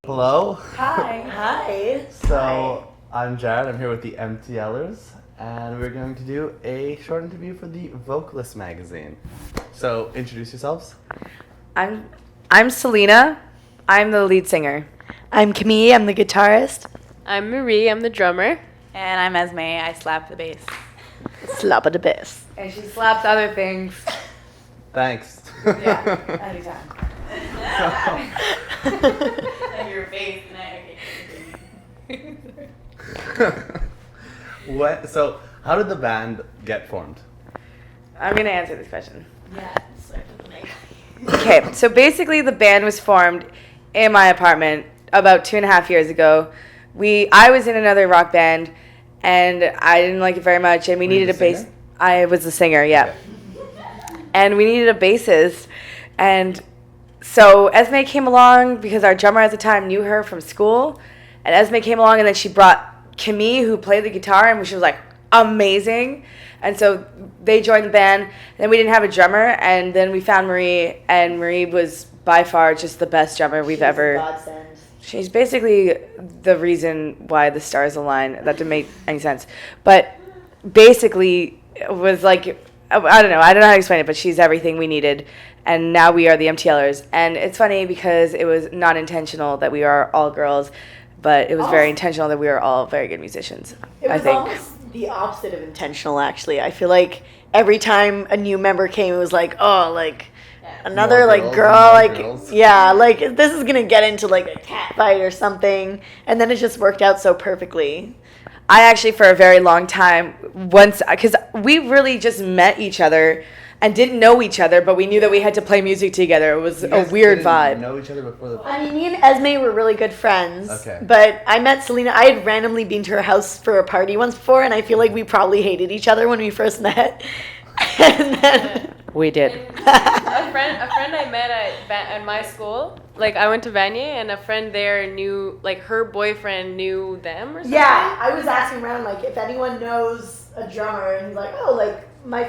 Hello. Hi. Hi. So I'm Jared. I'm here with the MTLers, and we're going to do a short interview for the Vocalist magazine. So introduce yourselves. I'm Selena. I'm the lead singer. I'm Camille, I'm the guitarist. I'm Marie, I'm the drummer. And I'm Esme, I slap the bass. Slap of the bass. And she slaps other things. Thanks. Yeah, anytime. And your face. What? So how did the band get formed? I'm going to answer this question. Yeah, Okay, so basically the band was formed in my apartment about 2.5 years ago. I was in another rock band, and I didn't like it very much, and we needed a bass. I was the singer, yeah. Okay. And we needed a bassist, and so Esme came along because our drummer at the time knew her from school, and Esme came along, and then she brought Camille, who played the guitar, and she was like amazing. And so they joined the band. Then we didn't have a drummer, and then we found Marie, and Marie was by far just the best drummer we've ever. Godsend. She's basically the reason why the stars align. That didn't make any sense, but basically it was like I don't know how to explain it, but she's everything we needed, and now we are the MTLers. And it's funny because it was not intentional that we are all girls, but it was very intentional that we are all very good musicians. It was I think. almost the opposite of intentional, actually. I feel like every time a new member came, it was like, oh, like another More like girls, girl, more like girls. yeah, like this is gonna get into like a cat fight or something, and then it just worked out so perfectly. I actually, for a very long time, because we really just met each other and didn't know each other, but we knew that we had to play music together. It was You a guys weird didn't vibe. Know each other before the. I mean, me and Esme were really good friends. Okay. But I met Selena. I had randomly been to her house for a party once before, and I feel like we probably hated each other when we first met. And then We did. A friend I met at my school, like I went to Vanier, and a friend there knew, like her boyfriend knew them or something. yeah, I was asking around like if anyone knows a drummer, and he's like, oh, like my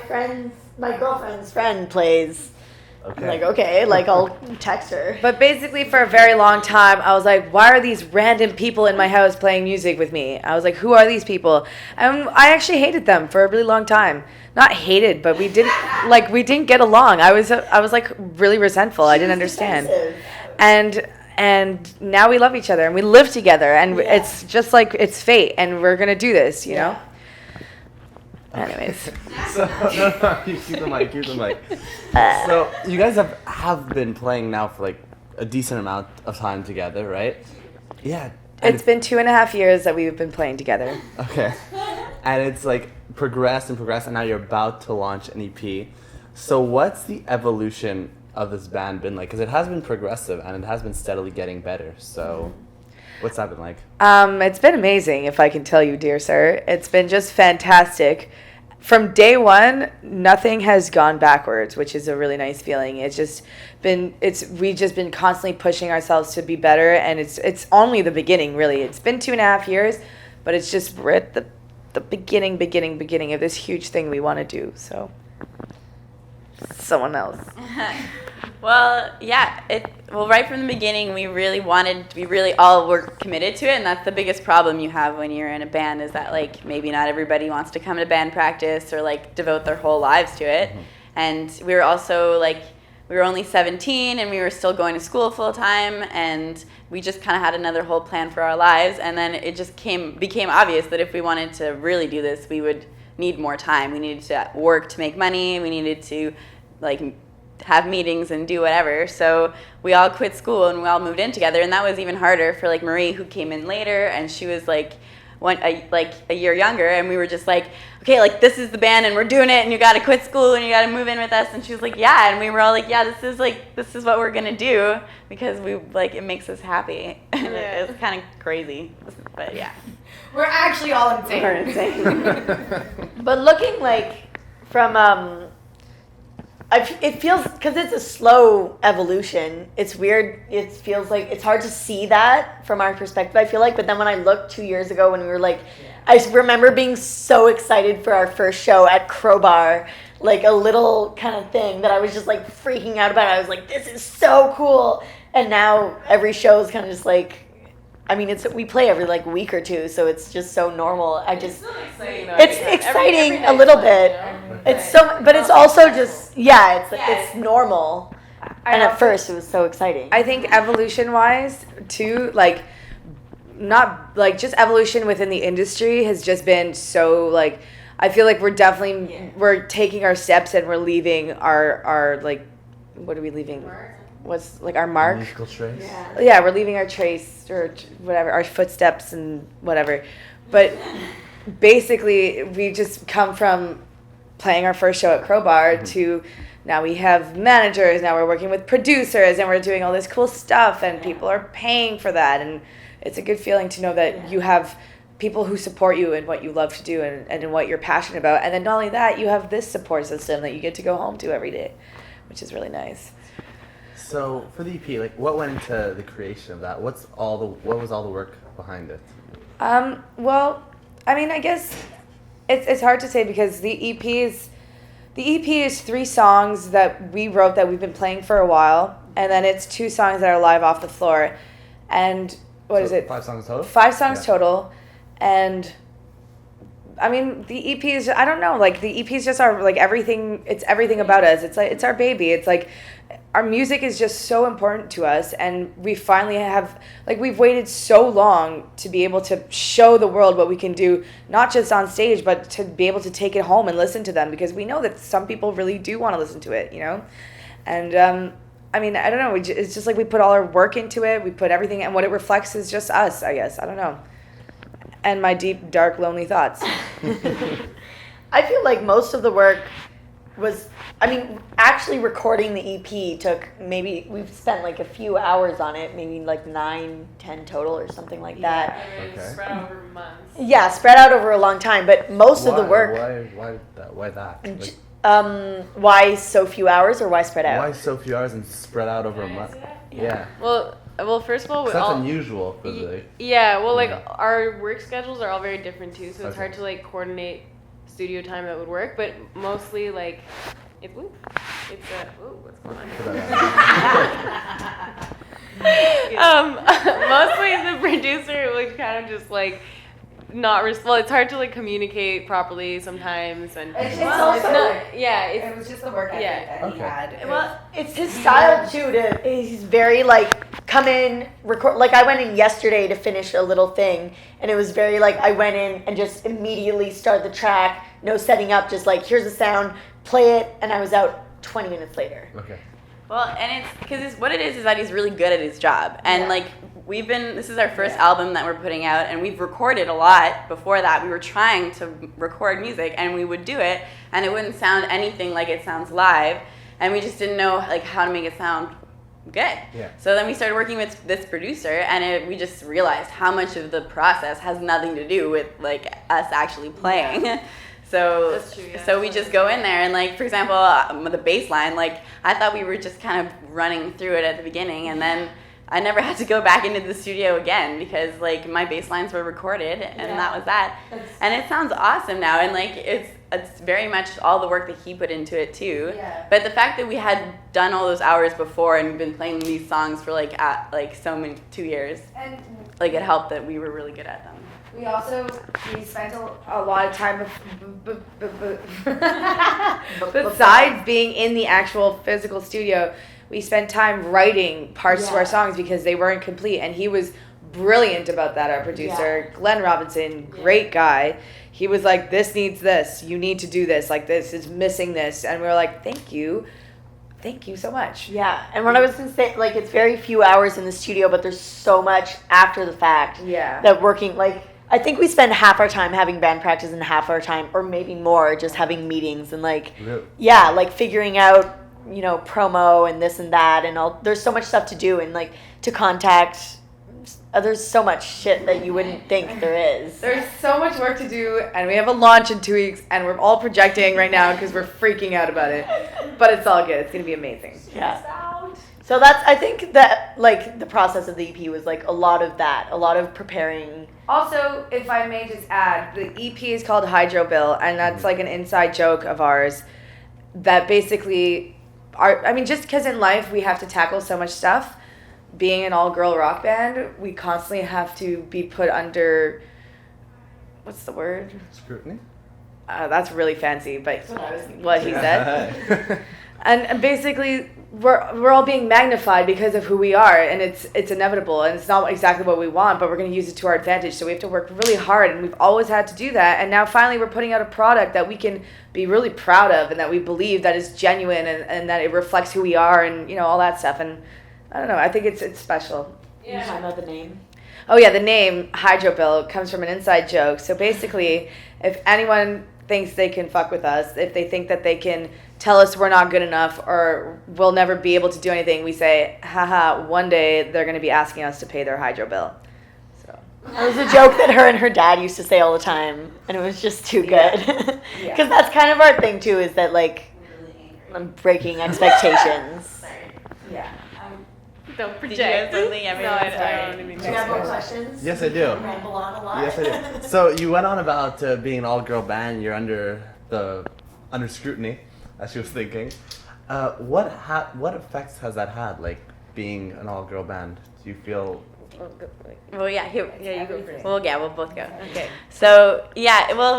girlfriend's friend plays. Okay. I'm like, okay, like I'll text her. But basically, for a very long time, I was like, why are these random people in my house playing music with me? I was like, who are these people? And I actually hated them for a really long time. Not hated, but we didn't get along. I was like really resentful. I didn't understand. Defensive. And now we love each other and we live together, and Yeah. it's just like it's fate, and we're gonna do this, you know. Anyways, So you keep the mic. Keep the mic. So you guys have been playing now for like a decent amount of time together, right? Yeah. and it's been 2.5 years that we've been playing together. Okay. And it's like progressed, and now you're about to launch an EP. So what's the evolution of this band been like? Because it has been progressive, and it has been steadily getting better. So what's that been like? It's been amazing, if I can tell you, dear sir. It's been just fantastic. From day one, nothing has gone backwards, which is a really nice feeling. We've just been constantly pushing ourselves to be better, and it's only the beginning, really. It's been 2.5 years, but we're at the beginning of this huge thing we want to do. So, someone else. Well, yeah, right from the beginning, we really all were committed to it, and that's the biggest problem you have when you're in a band, is that like maybe not everybody wants to come to band practice or like devote their whole lives to it. Mm-hmm. And we were also like, we were only 17 and we were still going to school full time, and we just kind of had another whole plan for our lives. And then it just became obvious that if we wanted to really do this, we would need more time. We needed to work to make money. We needed to like have meetings and do whatever. So we all quit school and we all moved in together, and that was even harder for like Marie, who came in later, and she was like a year younger, and we were just like, okay, like this is the band and we're doing it, and you got to quit school and you got to move in with us. And she was like, yeah, and we were all like, yeah, this is what we're gonna do, because we like it makes us happy. And it was kind of crazy, but yeah, We're actually all insane. We're insane. But looking like from it feels, because it's a slow evolution, it's weird. It feels like it's hard to see that from our perspective, I feel like. But then when I looked 2 years ago when we were like, I remember being so excited for our first show at Crowbar, like a little kind of thing that I was just like freaking out about. I was like, this is so cool. And now every show is kind of just like I mean, we play every like week or two, so it's just so normal. It's still exciting. Though. It's exciting a little bit. It's so, but it's also just it's normal. And at first, it was so exciting. I think evolution-wise, too, like, not, like, just evolution within the industry has just been so, like, I feel like we're definitely, we're taking our steps and we're leaving our like, what are we leaving? What's, like, our mark? Musical trace. Yeah, we're leaving our trace or whatever, our footsteps and whatever. But basically, we just come from playing our first show at Crowbar to now we have managers, now we're working with producers, and we're doing all this cool stuff, and people are paying for that. And it's a good feeling to know that you have people who support you in what you love to do and in what you're passionate about. And then not only that, you have this support system that you get to go home to every day, which is really nice. So for the EP, like, what went into the creation of that? What was all the work behind it? Well, I mean, I guess it's hard to say because the EP is 3 songs that we wrote that we've been playing for a while, and then it's 2 songs that are live off the floor. And what is it? 5 songs total? 5 songs total. And I mean, the EP is, I don't know, like the EP is just our, like everything, it's everything about us. It's like, it's our baby. It's like, our music is just so important to us, and we finally have, like, we've waited so long to be able to show the world what we can do, not just on stage, but to be able to take it home and listen to them, because we know that some people really do want to listen to it, you know? And, I mean, I don't know, it's just like we put all our work into it, we put everything, and what it reflects is just us, I guess, I don't know. And my deep, dark, lonely thoughts. I feel like most of the work was, I mean, actually recording the EP took maybe, we've spent like a few hours on it, maybe like 9, 10 total or something like that. And it was spread out over months. Yeah, spread out over a long time, but most of the work. Why that? Like, Why so few hours or why spread out? why so few hours and spread out over a month? Yeah. Well, first of all, That's unusual for the. Yeah, well, like our work schedules are all very different too, so it's hard to like coordinate studio time that would work. But mostly, like, what's going on? Mostly the producer would kind of just like not well, it's hard to like communicate properly sometimes, and It's it was just the work ethic that he had. Well, it's his style too. He's very like come in, record. Like I went in yesterday to finish a little thing, and it was very like I went in and just immediately start the track, no setting up, just like here's the sound, play it, and I was out 20 minutes later. Okay. Well, and it's because what it is that he's really good at his job, and like this is our first album that we're putting out, and we've recorded a lot before that. We were trying to record music, and we would do it, and it wouldn't sound anything like it sounds live, and we just didn't know like how to make it sound good. Yeah. So then we started working with this producer, and we just realized how much of the process has nothing to do with like us actually playing. Yeah. So, so we just go in there and like, for example, the bass line, like I thought we were just kind of running through it at the beginning, and then I never had to go back into the studio again because like my bass lines were recorded, and that was that. And it sounds awesome now, and like it's very much all the work that he put into it too. Yeah. But the fact that we had done all those hours before and we've been playing these songs for like 2 years, and like it helped that we were really good at them. We spent a lot of time besides being in the actual physical studio, we spent time writing parts to our songs because they weren't complete, and he was brilliant about that, our producer. Glenn Robinson, great guy. He was like, this needs this, you need to do this, like this is missing this, and we were like, thank you so much. Yeah, and what I was going to say, like, it's very few hours in the studio, but there's so much after the fact that working, like, I think we spend half our time having band practice and half our time, or maybe more, just having meetings and like, like figuring out, you know, promo and this and that and all. There's so much stuff to do and like to contact. There's so much shit that you wouldn't think there is. There's so much work to do, and we have a launch in 2 weeks, and we're all projecting right now because we're freaking out about it. But it's all good. It's gonna be amazing. Yeah. So I think that like the process of the EP was like a lot of preparing. Also, if I may just add, the EP is called Hydro Bill, and that's like an inside joke of ours that basically just because in life we have to tackle so much stuff, being an all-girl rock band, we constantly have to be put under, what's the word? Scrutiny? That's really fancy, but what he Yeah. said. And basically, we're all being magnified because of who we are, and it's inevitable, and it's not exactly what we want, but we're going to use it to our advantage. So we have to work really hard, and we've always had to do that. And now finally, we're putting out a product that we can be really proud of, and that we believe that is genuine, and that it reflects who we are, and all that stuff. And I don't know, I think it's special. You talking about the name? Oh yeah, the name Hydro Bill comes from an inside joke. So basically, if anyone thinks they can fuck with us, if they think that they can tell us we're not good enough or we'll never be able to do anything, we say, haha, one day they're going to be asking us to pay their hydro bill. So It was a joke that her and her dad used to say all the time, and it was just too good. Because that's kind of our thing too, is that like I'm breaking expectations. yeah. Don't project. Did you have something? No, Everyone's I sorry. don't even Do you have more questions? Yes, I do. Ramble on a lot. Yes, I do. So you went on about being an all-girl band. You're under scrutiny, as she was thinking. What effects has that had? Like being an all-girl band. Do you feel? Well, yeah, you go first. Well, yeah, we'll both go. Okay. So, yeah, well,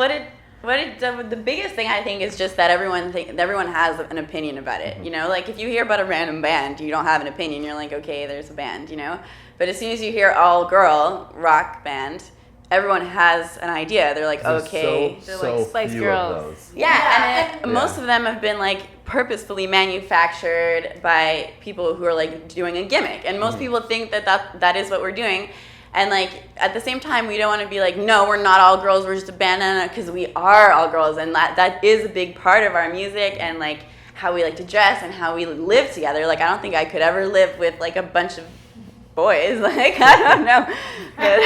the biggest thing I think is just that everyone has an opinion about it. Like if you hear about a random band, you don't have an opinion. You're like, okay, there's a band, But as soon as you hear all-girl rock band, everyone has an idea. They're like, okay. So like Spice few Girls. of those. Yeah, and Yeah. most of them have been like purposefully manufactured by people who are like doing a gimmick, and most people think that is what we're doing. And like at the same time, we don't want to be like, no, we're not all girls, we're just a band, because we are all girls, and that is a big part of our music and like how we like to dress and how we live together. Like I don't think I could ever live with like a bunch of boys. Like I don't know. But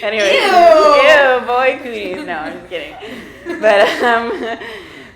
anyway, ew, boy cooties. No, I'm just kidding.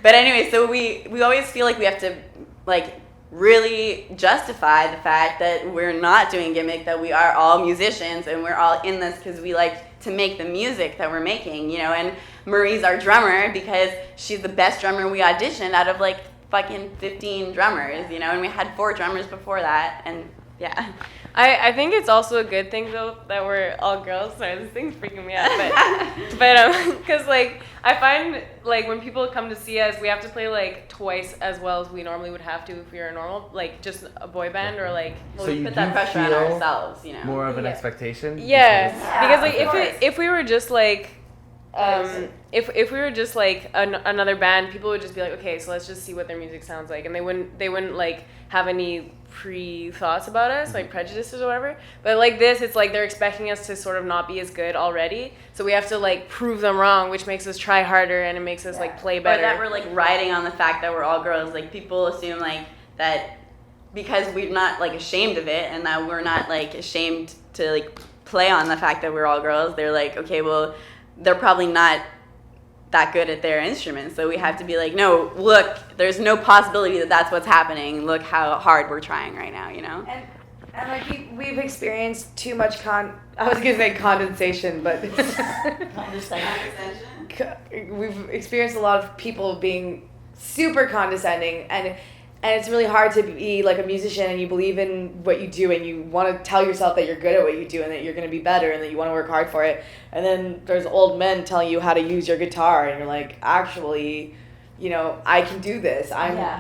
But anyway, so we always feel like we have to like really justify the fact that we're not doing gimmick, that we are all musicians and we're all in this because we like to make the music that we're making, and Marie's our drummer because she's the best drummer we auditioned out of like fucking 15 drummers, and we had 4 drummers before that, and yeah. I think it's also a good thing though that we're all girls. Sorry, this thing's freaking me out, but because like I find like when people come to see us, we have to play like twice as well as we normally would have to if we were a normal, like just a boy band or like. Well, So we you put that do pressure on feel ourselves, More of an Yeah. expectation. Yeah, because like of course. if we were just like if we were just like another band, people would just be like, okay, so let's just see what their music sounds like, and they wouldn't like have any pre-thoughts about us, like prejudices or whatever. But like this, it's like they're expecting us to sort of not be as good already, so we have to like prove them wrong, which makes us try harder and it makes us like play Or better. that we're like riding on the fact that we're all girls. Like people assume like that because we're not like ashamed of it, and that we're not like ashamed to like play on the fact that we're all girls. They're like, okay, well, they're probably not that good at their instruments, so we have to be like, no, look, there's no possibility that that's what's happening. Look how hard we're trying right now, And like we've experienced too much I was gonna say condensation, but we've experienced a lot of people being super condescending, and it's really hard to be like a musician and you believe in what you do and you want to tell yourself that you're good at what you do and that you're going to be better and that you want to work hard for it, and then there's old men telling you how to use your guitar and you're like, actually, I can do this.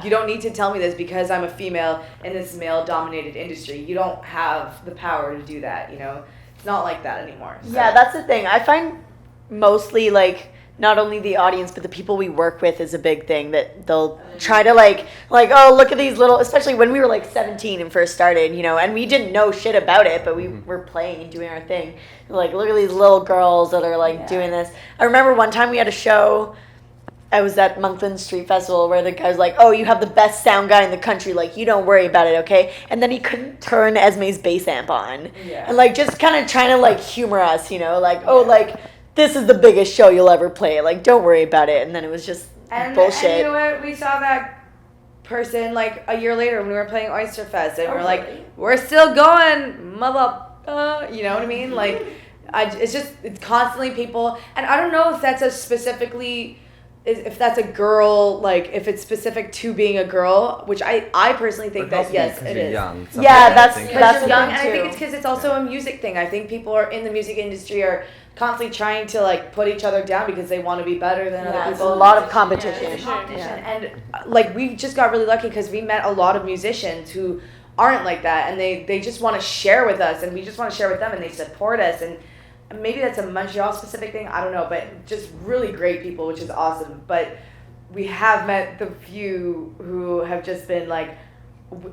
You don't need to tell me this because I'm a female in this male dominated industry. You don't have the power to do that. It's not like that anymore. So. Yeah, that's the thing. I find mostly like not only the audience but the people we work with is a big thing, that they'll try to like oh, look at these little, especially when we were like 17 and first started, and we didn't know shit about it, but we were playing and doing our thing. Like, look at these little girls that are like doing this. I remember one time we had a show. I was at Monkland Street Festival where the guy was like, oh, you have the best sound guy in the country, like, you don't worry about it, okay? And then he couldn't turn Esme's bass amp on. Yeah. And like just kind of trying to like humor us, like, oh, like, this is the biggest show you'll ever play, like, don't worry about it. And then it was just bullshit. And you know what? We saw that person like a year later when we were playing Oyster Fest, and we're like, we're still going, mother, you know what I mean? Like, it's constantly people, and I don't know if that's a specifically if that's a girl, like if it's specific to being a girl, which I personally think But that also yes, because it you're is. young. Yeah, something I that's- think- Because that's you're the young, thing, and I think too. it's because it's also a music thing. I think people are in the music industry are constantly trying to like put each other down because they want to be better than Yeah, other it's a people. lot of competition. It's a competition. Yeah. And like we just got really lucky because we met a lot of musicians who aren't like that, and they just want to share with us, and we just want to share with them, and they support us. And maybe that's a Montreal specific thing, I don't know, but just really great people, which is awesome. But we have met the few who have just been like,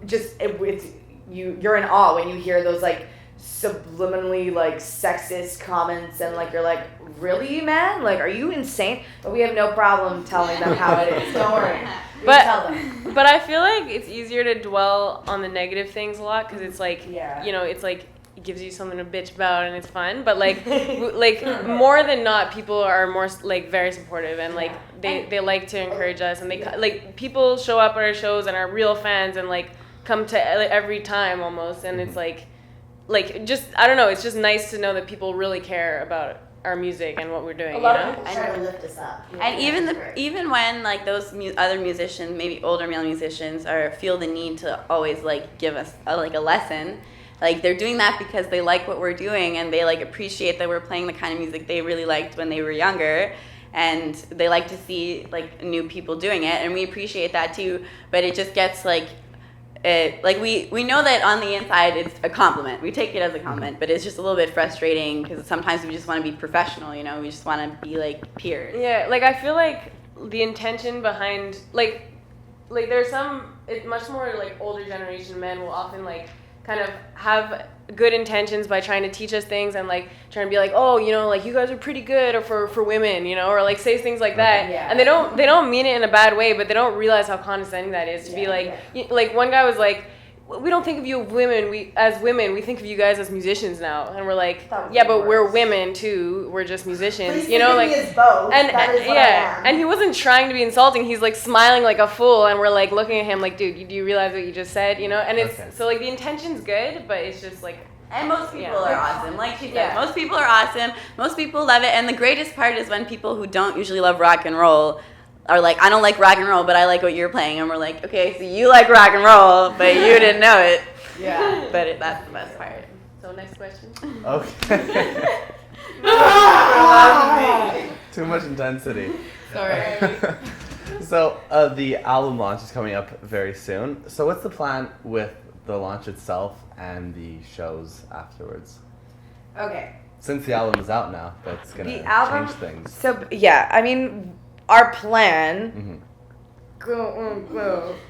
it's you're in awe when you hear those like subliminally like sexist comments, and like you're like, really, man? Like, are you insane? But we have no problem telling them how it is. Don't worry. We tell them. But I feel like it's easier to dwell on the negative things a lot because it's like, Yeah. you know, it's like it gives you something to bitch about and it's fun. But like, like more than not, people are more like very supportive and like they like to encourage us, and they like people show up at our shows and are real fans and like come to every time almost, and it's like just I don't know, it's just nice to know that people really care about our music and what we're doing. A lot you know? of people try to lift us up. And even when like those other musicians, maybe older male musicians, feel the need to always like give us a lesson, like they're doing that because they like what we're doing and they like appreciate that we're playing the kind of music they really liked when they were younger, and they like to see like new people doing it, and we appreciate that too. But it just gets like. We know that on the inside it's a compliment. We take it as a compliment, but it's just a little bit frustrating because sometimes we just want to be professional, you know. We just want to be like peers. Yeah, like I feel like the intention behind like there's some much more like older generation men will often like kind of have good intentions by trying to teach us things and like trying to be like, oh, you know, like you guys are pretty good, or for women, you know, or like say things like that. Yeah. And they don't mean it in a bad way, but they don't realize how condescending that is to be like like one guy was like, we don't think of you as women, we think of you guys as musicians now. And we're like, yeah, but we're women too, we're just musicians. Please you know, forgive like me as both. and That is what I am. and he wasn't trying to be insulting, he's like smiling like a fool, and we're like looking at him like, dude, do you realize what you just said, you know? And it's Okay. so like the intention's good, but it's just like, And most people Yeah. are awesome. Like she said, Yeah. most people are awesome. Most people love it. And the greatest part is when people who don't usually love rock and roll are like, I don't like rock and roll, but I like what you're playing. And we're like, okay, so you like rock and roll, but you didn't know it. Yeah. But that's the best part. so next question. Okay. Too much intensity. Sorry. So the album launch is coming up very soon. So what's the plan with the launch itself and the shows afterwards? Okay. Since the album is out now, that's gonna The album. change things. So yeah, I mean, our plan. hmm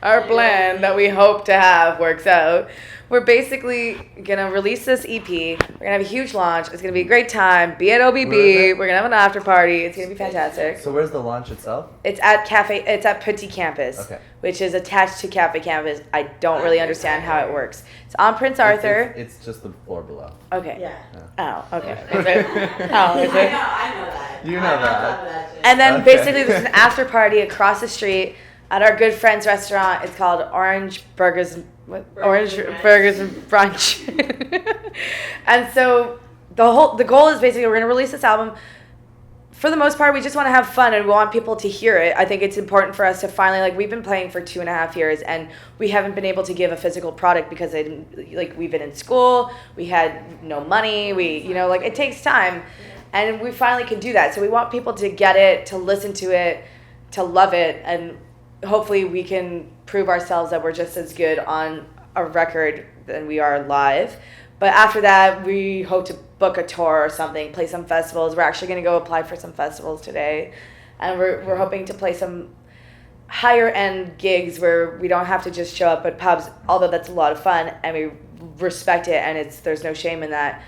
Our plan that we hope to have works out. We're basically gonna release this EP. We're gonna have a huge launch. It's gonna be a great time. Be at Where OBB. is it? We're gonna have an after party. It's gonna be fantastic. So where's the launch itself? It's at Cafe. It's at Petit Campus, Okay. which is attached to Cafe Campus. I don't really understand how it works. It's on Prince Arthur. It's just the floor below. Okay. Yeah. Oh, okay. Is it? Oh, is it? I know that. You know that. And then Okay. basically there's an after party across the street at our good friend's restaurant. It's called Orange Burgers Burgers and Brunch. And so the goal is basically we're gonna release this album. For the most part, we just want to have fun and we want people to hear it. I think it's important for us to finally, like, we've been playing for 2.5 years and we haven't been able to give a physical product because we've been in school, we had no money, it takes time. And we finally can do that. So we want people to get it, to listen to it, to love it, and hopefully we can prove ourselves that we're just as good on a record than we are live. But after that, we hope to book a tour or something, play some festivals. We're actually going to go apply for some festivals today. And we're hoping to play some higher end gigs where we don't have to just show up at pubs, although that's a lot of fun and we respect it and there's no shame in that.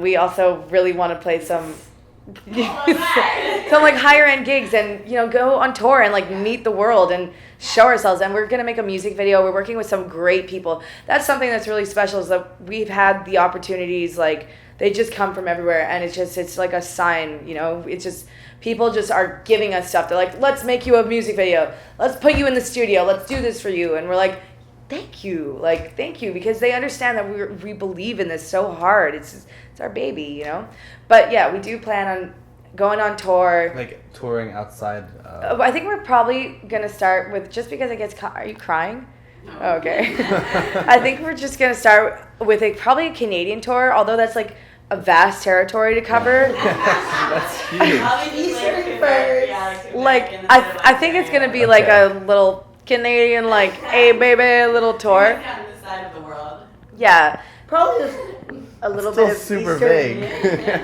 We also really want to play some like higher end gigs and go on tour and like meet the world and show ourselves. And we're gonna make a music video. We're working with some great people. That's something that's really special, is that we've had the opportunities, like they just come from everywhere, and it's like a sign. It's just people just are giving us stuff. They're like, let's make you a music video, let's put you in the studio, let's do this for you. And we're like, thank you, because they understand that we believe in this so hard. It's our baby, But yeah, we do plan on going on tour. Like touring outside. I think we're probably gonna start with, just because it gets. Are you crying? Oh, okay. I think we're just gonna start with probably a Canadian tour, although that's like a vast territory to cover. That's huge. I think it's gonna be like a little Canadian, like, hey baby, little tour. On this side of the world. Yeah, Probably just a little Still bit of super Eastern. vague.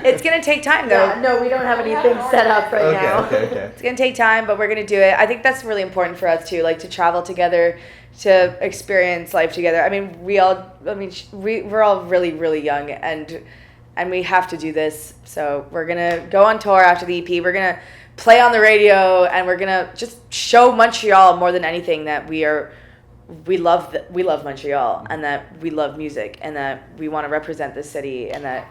it's gonna take time though. Yeah, no, we don't have anything set up right now. Okay. It's gonna take time, but we're gonna do it. I think that's really important for us too, like to travel together, to experience life together. I mean, we're all really, really young, and we have to do this. So we're gonna go on tour after the EP. We're gonna play on the radio, and we're gonna just show Montreal more than anything that we love Montreal, and that we love music, and that we want to represent this city, and that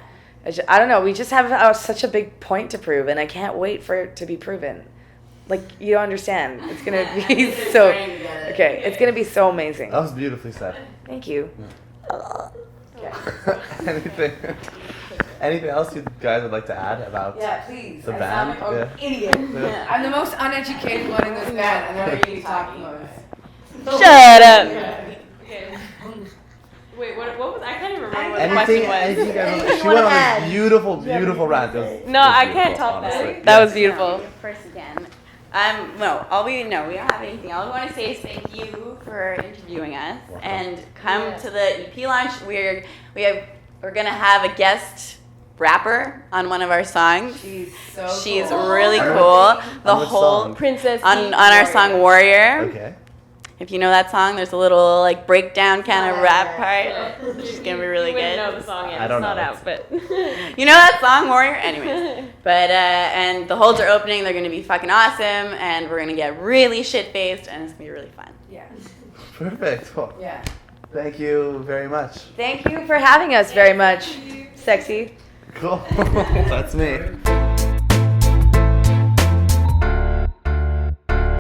I don't know, we just have such a big point to prove, and I can't wait for it to be proven. Like, you don't understand. It's gonna be so okay. It's gonna be so amazing. That was beautifully said. Thank you. Anything else you guys would like to add about Please. the band? Idiot. Yeah. I'm the most uneducated one in this band, and what are you talking about? Shut up. Okay. Wait, what was I can't even remember what the question Anything was. you guys Anything she you went wanna on add? this beautiful rant. It was No, I beautiful, can't top that. honestly. That was Yes. beautiful. First again. No, we don't have anything. All we want to say is thank you for interviewing us, Welcome. and come to the EP launch. We're gonna have a guest rapper on one of our songs. She's really cool. The On which whole song? Princess on our song Warrior. Okay. If you know that song, there's a little like breakdown kind of rap part. She's gonna be really You wouldn't good. know the song yet. I don't it's not know it. out, but You know that song, Warrior? Anyways. But, and the holds are opening. They're going to be fucking awesome. And we're going to get really shit-faced. And it's going to be really fun. Yeah. Perfect. Well, Yeah. thank you very much. Thank you for having us very much. Sexy. Cool. That's me.